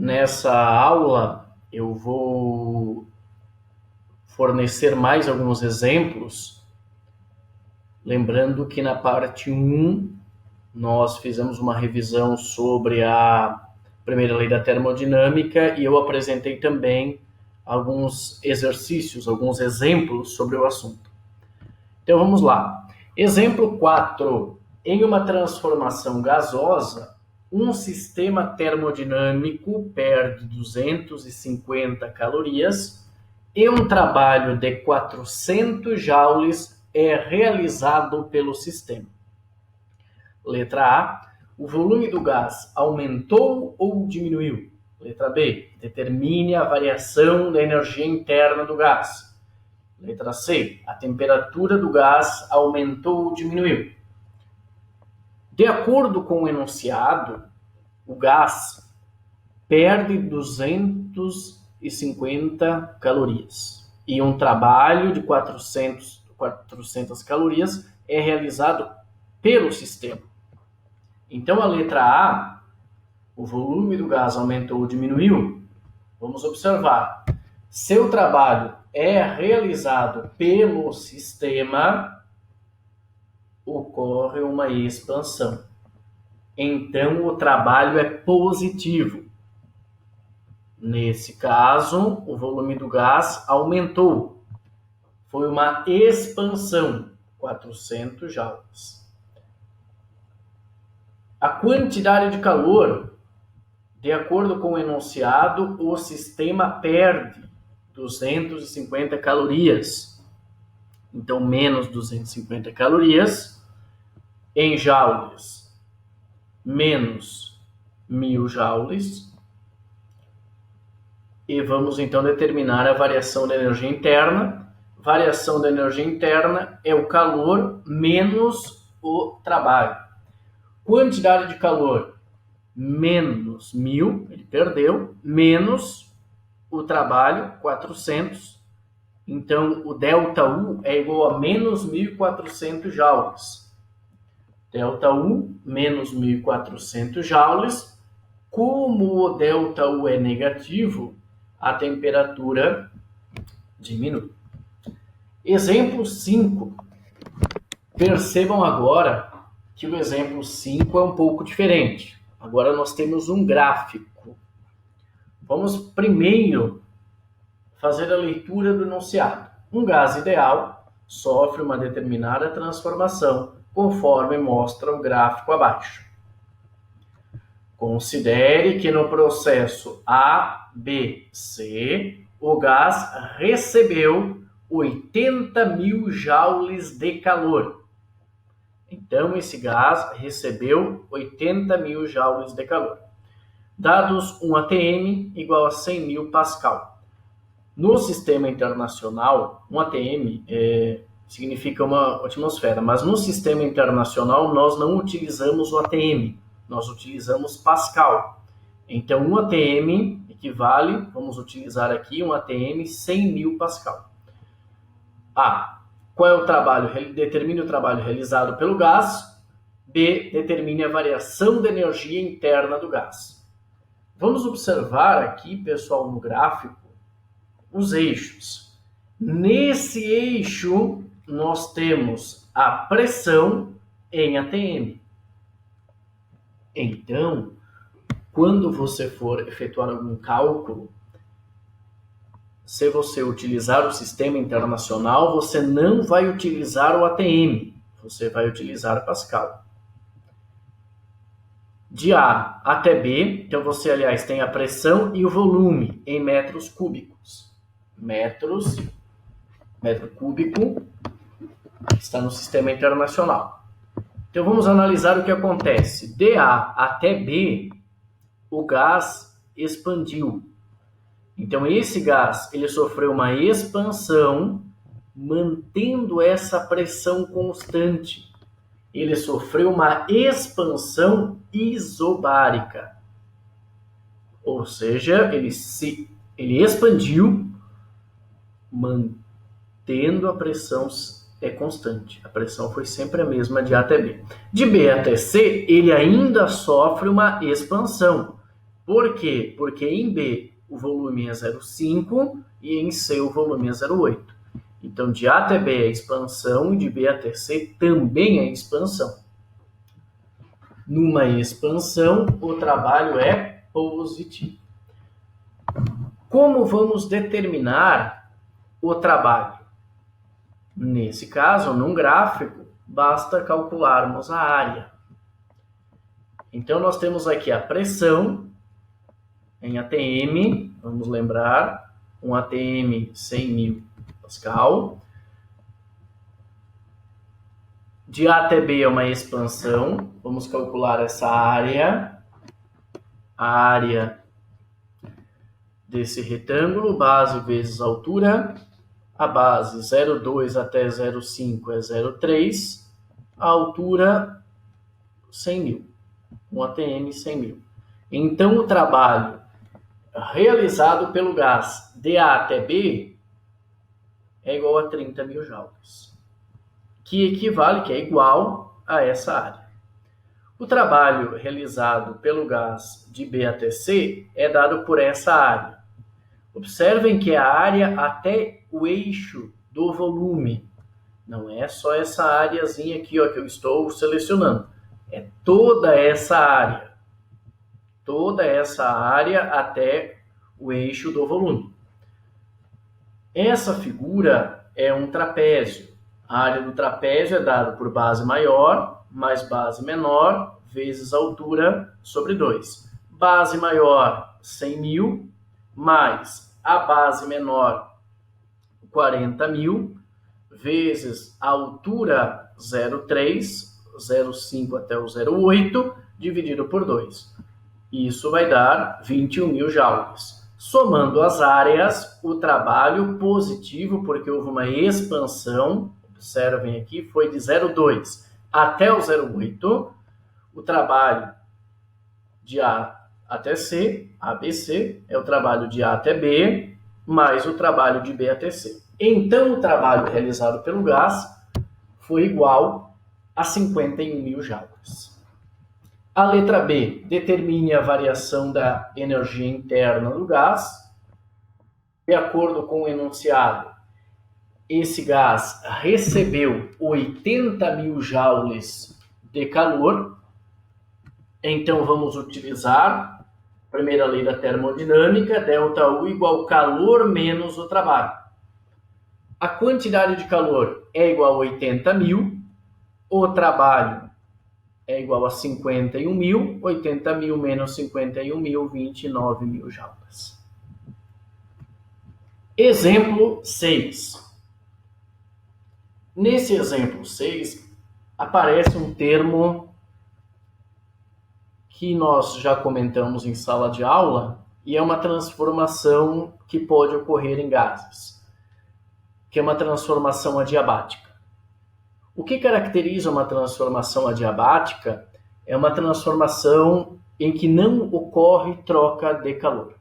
Nessa aula eu vou fornecer mais alguns exemplos, lembrando que na parte 1 nós fizemos uma revisão sobre a primeira lei da termodinâmica e eu apresentei também alguns exercícios, alguns exemplos sobre o assunto. Então vamos lá. Exemplo 4. Em uma transformação gasosa, um sistema termodinâmico perde 250 calorias e um trabalho de 400 joules é realizado pelo sistema. Letra A. O volume do gás aumentou ou diminuiu? Letra B. Determine a variação da energia interna do gás. Letra C. A temperatura do gás aumentou ou diminuiu? De acordo com o enunciado, o gás perde 250 calorias e um trabalho de 400 calorias é realizado pelo sistema. Então, a letra A, o volume do gás aumentou ou diminuiu? Vamos observar. Seu trabalho é realizado pelo sistema, ocorre uma expansão. Então, o trabalho é positivo. Nesse caso, o volume do gás aumentou. Foi uma expansão, 400 joules. A quantidade de calor, de acordo com o enunciado, o sistema perde 250 calorias. Então, menos 250 calorias em joules, menos 1000 joules. E vamos, então, determinar a variação da energia interna. Variação da energia interna é o calor menos o trabalho. Quantidade de calor, menos 1000, ele perdeu, menos o trabalho, 400. Então, o ΔU é igual a menos 1400 joules. ΔU menos 1400 joules. Como o ΔU é negativo, a temperatura diminui. Exemplo 5. Percebam agora que o exemplo 5 é um pouco diferente. Agora nós temos um gráfico. Vamos primeiro fazer a leitura do enunciado. Um gás ideal sofre uma determinada transformação, conforme mostra o gráfico abaixo. Considere que no processo A, B, C, o gás recebeu 80.000 joules de calor. Então, esse gás recebeu 80.000 joules de calor. Dados 1 atm igual a 100.000 pascal. No sistema internacional, 1 atm significa uma atmosfera, mas no sistema internacional nós não utilizamos o atm, nós utilizamos pascal. Então, 1 atm equivale, vamos utilizar aqui, 1 atm 100.000 pascal. A. Qual é o trabalho? Determine o trabalho realizado pelo gás. B. Determine a variação da energia interna do gás. Vamos observar aqui, pessoal, no gráfico, os eixos. Nesse eixo, nós temos a pressão em atm. Então, quando você for efetuar algum cálculo, se você utilizar o sistema internacional, você não vai utilizar o atm, você vai utilizar pascal. De A até B, então você, aliás, tem a pressão e o volume em metros cúbicos. Metro cúbico está no sistema internacional. Então vamos analisar o que acontece. De A até B, o gás expandiu. Então, esse gás, ele sofreu uma expansão, mantendo essa pressão constante. Ele sofreu uma expansão isobárica. Ou seja, ele expandiu, mantendo a pressão constante. A pressão foi sempre a mesma de A até B. De B até C, ele ainda sofre uma expansão, Por quê? Porque em B o volume é 0,5 e em C o volume é 0,8. Então, de A até B é expansão e de B até C também é expansão. Numa expansão, o trabalho é positivo. Como vamos determinar o trabalho? Nesse caso, num gráfico, basta calcularmos a área. Então, nós temos aqui a pressão em ATM, vamos lembrar, um ATM 100.000 Pascal. De A até B é uma expansão, vamos calcular essa área, a área desse retângulo, base vezes altura, a base 0,2 até 0,5 é 0,3, a altura 100.000, um ATM 100.000. Então, o trabalho realizado pelo gás de A até B é igual a 30.000 joules, que equivale, que é igual a essa área. O trabalho realizado pelo gás de B até C é dado por essa área. Observem que a área até o eixo do volume, não é só essa áreazinha aqui ó, que eu estou selecionando, é toda essa área. Toda essa área até o eixo do volume. Essa figura é um trapézio. A área do trapézio é dada por base maior mais base menor vezes altura sobre 2. Base maior, 100.000, mais a base menor, 40.000, vezes a altura, 0,3, 0,5 até o 0,8, dividido por 2. Isso vai dar 21.000 joules. Somando as áreas, o trabalho positivo, porque houve uma expansão, observem aqui, foi de 0,2 até o 0,8, o trabalho de A até C, ABC, é o trabalho de A até B, mais o trabalho de B até C. Então, o trabalho realizado pelo gás foi igual a 51.000 joules. A letra B determine a variação da energia interna do gás. De acordo com o enunciado, esse gás recebeu 80.000 joules de calor. Então, vamos utilizar a primeira lei da termodinâmica, ΔU igual calor menos o trabalho. A quantidade de calor é igual a 80.000, o trabalho é igual a 51.000, 80.000 menos 51.000, 29.000 joules. Exemplo 6. Nesse exemplo 6, aparece um termo que nós já comentamos em sala de aula, e é uma transformação que pode ocorrer em gases, que é uma transformação adiabática. O que caracteriza uma transformação adiabática é uma transformação em que não ocorre troca de calor.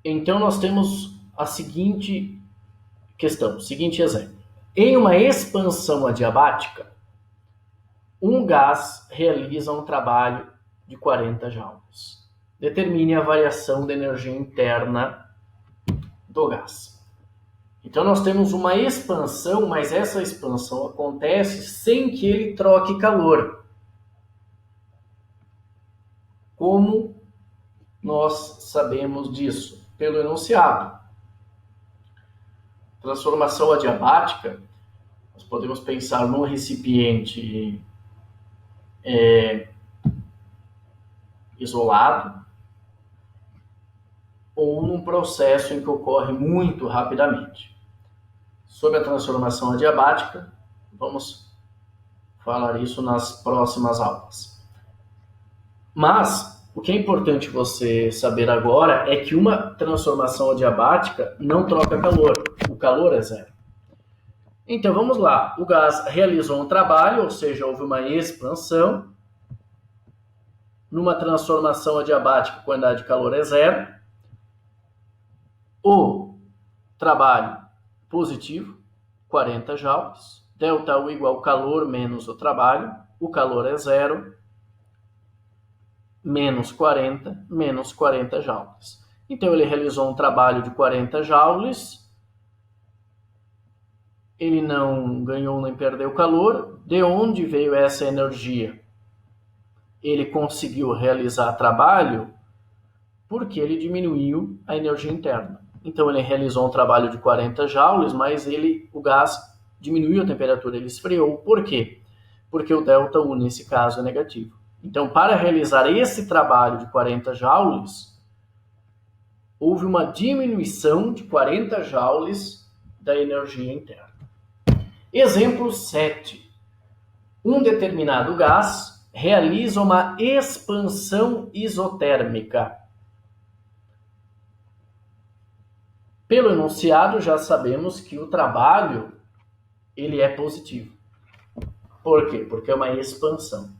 Então, nós temos a seguinte questão, o seguinte exemplo. Em uma expansão adiabática, um gás realiza um trabalho de 40 joules. Determine a variação da energia interna do gás. Então, nós temos uma expansão, mas essa expansão acontece sem que ele troque calor. Como nós sabemos disso? Pelo enunciado. Transformação adiabática, nós podemos pensar num recipiente isolado ou num processo em que ocorre muito rapidamente. Sobre a transformação adiabática, vamos falar isso nas próximas aulas. Mas o que é importante você saber agora é que uma transformação adiabática não troca calor, o calor é zero. Então vamos lá, o gás realizou um trabalho, ou seja, houve uma expansão. Numa transformação adiabática, a quantidade de calor é zero. O trabalho positivo, 40 joules. ΔU igual calor menos o trabalho. O calor é zero. menos 40 joules. Então, ele realizou um trabalho de 40 joules, ele não ganhou nem perdeu calor. De onde veio essa energia? Ele conseguiu realizar trabalho porque ele diminuiu a energia interna. Então, ele realizou um trabalho de 40 joules, mas o gás diminuiu a temperatura, ele esfriou. Por quê? Porque o ΔU, nesse caso, é negativo. Então, para realizar esse trabalho de 40 joules, houve uma diminuição de 40 joules da energia interna. Exemplo 7. Um determinado gás realiza uma expansão isotérmica. Pelo enunciado, já sabemos que o trabalho ele é positivo. Por quê? Porque é uma expansão.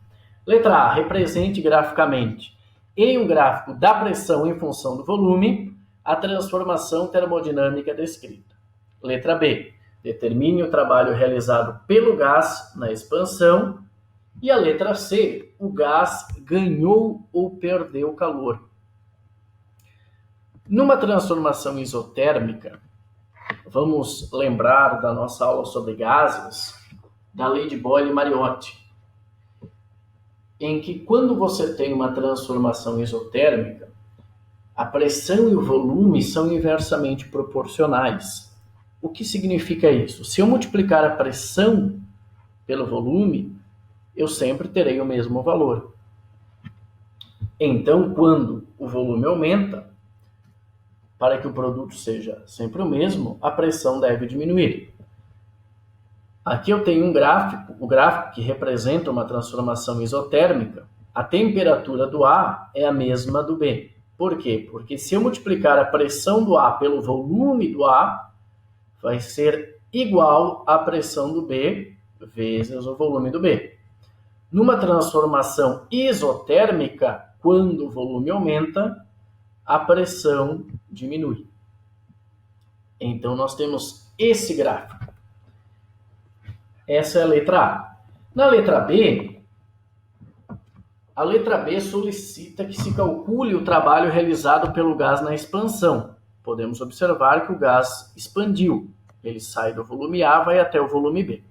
Letra A, represente graficamente, em um gráfico da pressão em função do volume, a transformação termodinâmica descrita. Letra B, determine o trabalho realizado pelo gás na expansão. E a letra C, o gás ganhou ou perdeu calor. Numa transformação isotérmica, vamos lembrar da nossa aula sobre gases, da lei de Boyle-Mariotti, em que quando você tem uma transformação isotérmica, a pressão e o volume são inversamente proporcionais. O que significa isso? Se eu multiplicar a pressão pelo volume, eu sempre terei o mesmo valor. Então, quando o volume aumenta, para que o produto seja sempre o mesmo, a pressão deve diminuir. Aqui eu tenho um gráfico, o gráfico que representa uma transformação isotérmica. A temperatura do A é a mesma do B. Por quê? Porque se eu multiplicar a pressão do A pelo volume do A, vai ser igual à pressão do B vezes o volume do B. Numa transformação isotérmica, quando o volume aumenta, a pressão diminui. Então, nós temos esse gráfico. Essa é a letra A. Na letra B, a letra B solicita que se calcule o trabalho realizado pelo gás na expansão. Podemos observar que o gás expandiu. Ele sai do volume A, vai até o volume B.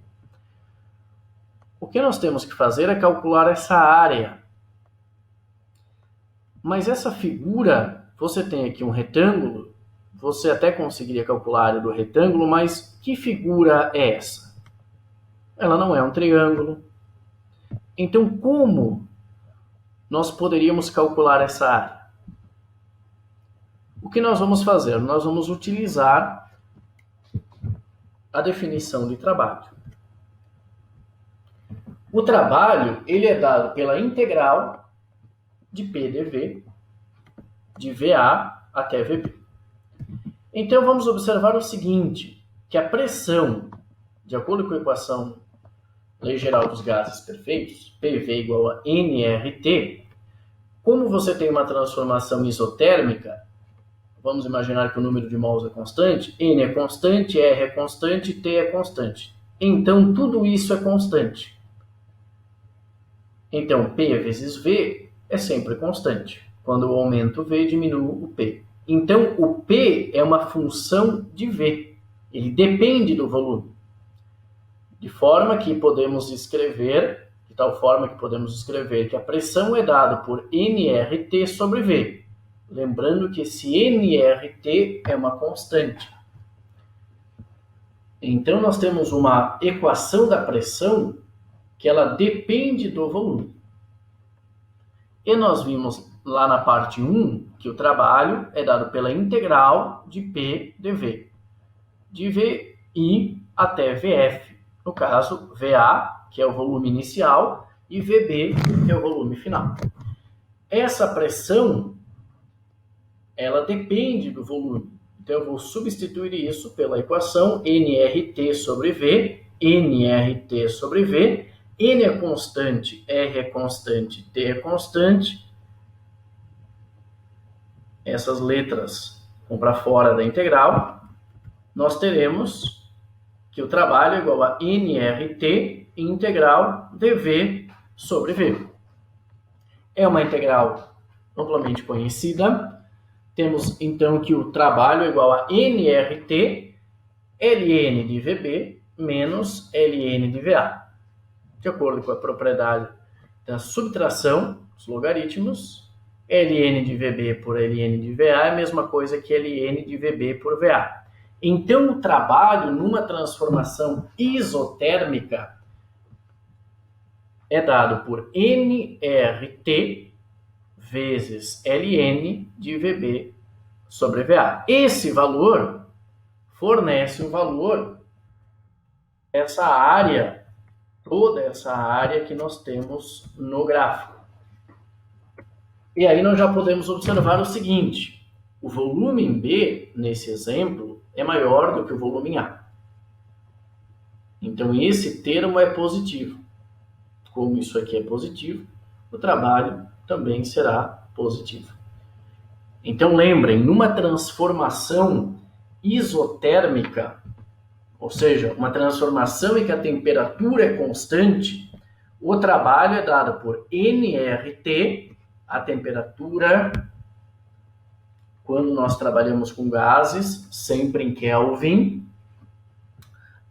O que nós temos que fazer é calcular essa área. Mas essa figura, você tem aqui um retângulo, você até conseguiria calcular a área do retângulo, mas que figura é essa? Ela não é um triângulo. Então, como nós poderíamos calcular essa área? O que nós vamos fazer? Nós vamos utilizar a definição de trabalho. O trabalho ele é dado pela integral de P dV, de VA até VB. Então, vamos observar o seguinte, que a pressão, de acordo com a equação Lei Geral dos Gases Perfeitos, PV igual a nRT, como você tem uma transformação isotérmica, vamos imaginar que o número de mols é constante, N é constante, R é constante, T é constante. Então, tudo isso é constante. Então, P vezes V é sempre constante. Quando eu aumento o V, diminuo o P. Então, o P é uma função de V. Ele depende do volume. De tal forma que podemos escrever que a pressão é dada por nRT sobre V. Lembrando que esse nRT é uma constante. Então, nós temos uma equação da pressão que ela depende do volume. E nós vimos lá na parte 1 que o trabalho é dado pela integral de P dV, de VI até VF. No caso, VA, que é o volume inicial, e VB, que é o volume final. Essa pressão, ela depende do volume. Então, eu vou substituir isso pela equação nRT sobre V, nRT sobre V, N é constante, R é constante, T é constante. Essas letras vão para fora da integral. Nós teremos que o trabalho é igual a nRT integral dV sobre V. é uma integral amplamente conhecida. Temos, então, que o trabalho é igual a nRT, ln de VB, menos ln de VA. De acordo com a propriedade da subtração, os logaritmos, ln de VB por ln de VA é a mesma coisa que ln de VB por VA. Então, o trabalho numa transformação isotérmica é dado por nRT vezes ln de VB sobre VA. Esse valor fornece um valor, essa área, toda essa área que nós temos no gráfico. E aí nós já podemos observar o seguinte: o volume em B, nesse exemplo, é maior do que o volume em A. Então esse termo é positivo. Como isso aqui é positivo, o trabalho também será positivo. Então lembrem, numa transformação isotérmica, ou seja, uma transformação em que a temperatura é constante, o trabalho é dado por nRT, a temperatura, quando nós trabalhamos com gases, sempre em Kelvin,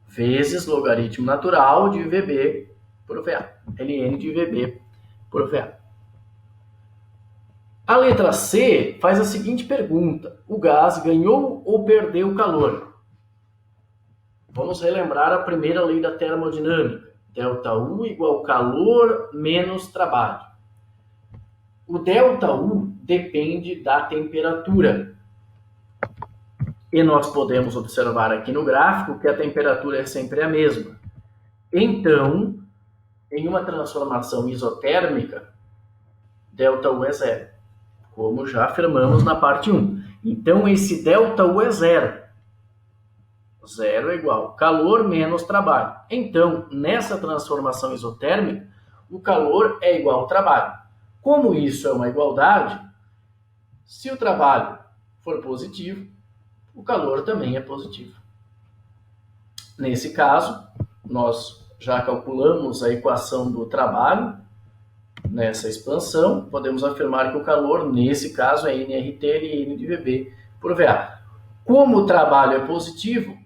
vezes logaritmo natural de VB por VA, ln de VB por VA. A letra C faz a seguinte pergunta: o gás ganhou ou perdeu calor? Vamos relembrar a primeira lei da termodinâmica. ΔU igual calor menos trabalho. O ΔU depende da temperatura. E nós podemos observar aqui no gráfico que a temperatura é sempre a mesma. Então, em uma transformação isotérmica, ΔU é zero, como já afirmamos na parte 1. Então, esse ΔU é zero. Zero é igual calor menos trabalho. Então, nessa transformação isotérmica, o calor é igual ao trabalho. Como isso é uma igualdade, se o trabalho for positivo, o calor também é positivo. Nesse caso, nós já calculamos a equação do trabalho nessa expansão. Podemos afirmar que o calor, nesse caso, é nRT ln de VB por VA. Como o trabalho é positivo,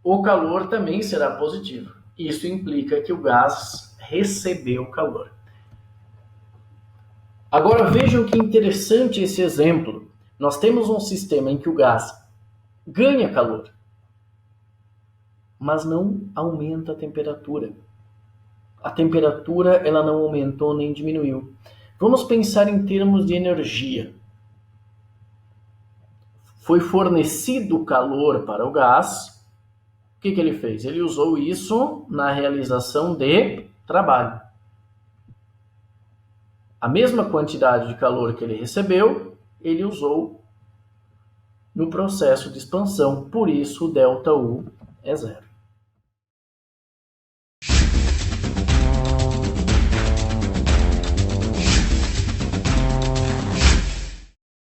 o calor também será positivo. Isso implica que o gás recebeu calor. Agora vejam que interessante esse exemplo. Nós temos um sistema em que o gás ganha calor, mas não aumenta a temperatura. A temperatura ela não aumentou nem diminuiu. Vamos pensar em termos de energia. Foi fornecido calor para o gás. O que ele fez? Ele usou isso na realização de trabalho. A mesma quantidade de calor que ele recebeu, ele usou no processo de expansão. Por isso, o ΔU é zero.